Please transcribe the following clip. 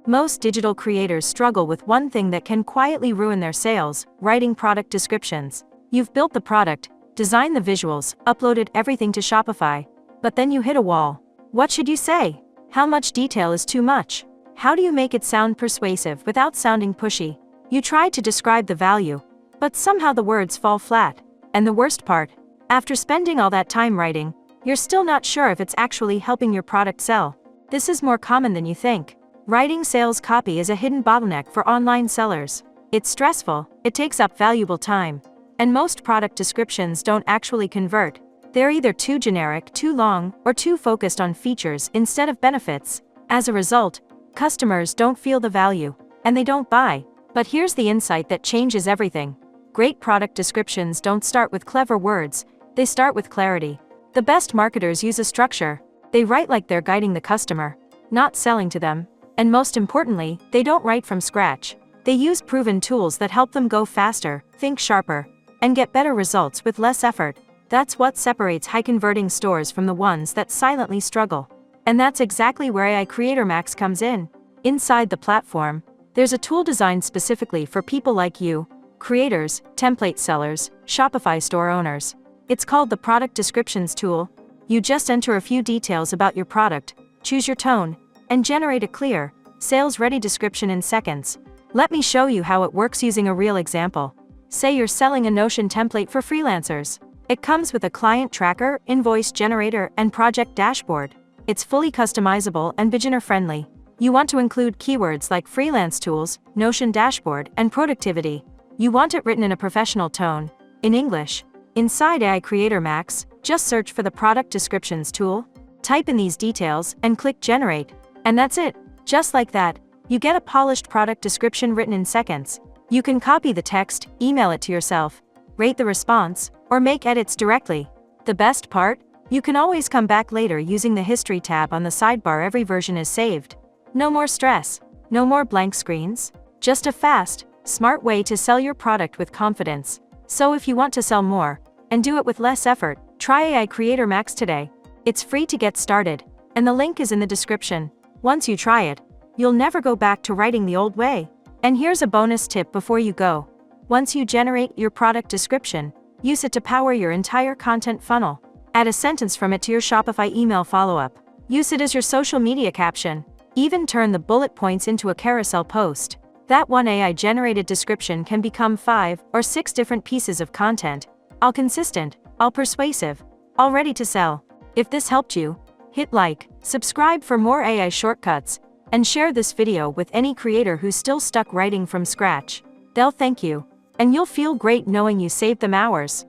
Most digital creators struggle with one thing that can quietly ruin their sales: writing product descriptions. You've built the product, designed the visuals, uploaded everything to Shopify, but then you hit a wall. What should you say? How much detail is too much? How do you make it sound persuasive without sounding pushy? You try to describe the value, but somehow the words fall flat. And the worst part, after spending all that time writing, you're still not sure if it's actually helping your product sell. This is more common than you think. Writing sales copy is a hidden bottleneck for online sellers. It's stressful, it takes up valuable time, and most product descriptions don't actually convert. They're either too generic, too long, or too focused on features instead of benefits. As a result, customers don't feel the value, and they don't buy. But here's the insight that changes everything. Great product descriptions don't start with clever words, they start with clarity. The best marketers use a structure. They write like they're guiding the customer, not selling to them. And most importantly, they don't write from scratch. They use proven tools that help them go faster, think sharper, and get better results with less effort. That's what separates high-converting stores from the ones that silently struggle. And that's exactly where AI Creator Max comes in. Inside the platform, there's a tool designed specifically for people like you, creators, template sellers, Shopify store owners. It's called the Product Descriptions tool. You just enter a few details about your product, choose your tone, and generate a clear, sales-ready description in seconds. Let me show you how it works using a real example. Say you're selling a Notion template for freelancers. It comes with a client tracker, invoice generator, and project dashboard. It's fully customizable and beginner-friendly. You want to include keywords like freelance tools, Notion dashboard, and productivity. You want it written in a professional tone, in English. Inside AI Creator Max, just search for the Product Descriptions tool, type in these details, and click Generate. And that's it. Just like that, you get a polished product description written in seconds. You can copy the text, email it to yourself, rate the response, or make edits directly. The best part? You can always come back later using the History tab on the sidebar. Every version is saved. No more stress, no more blank screens, just a fast, smart way to sell your product with confidence. So if you want to sell more, and do it with less effort, try AI Creator Max today. It's free to get started, and the link is in the description. Once you try it, you'll never go back to writing the old way. And here's a bonus tip before you go. Once you generate your product description, use it to power your entire content funnel. Add a sentence from it to your Shopify email follow-up. Use it as your social media caption. Even turn the bullet points into a carousel post. That one AI-generated description can become 5 or 6 different pieces of content, all consistent, all persuasive, all ready to sell. If this helped you, hit like, subscribe for more AI shortcuts, and share this video with any creator who's still stuck writing from scratch. They'll thank you, and you'll feel great knowing you saved them hours.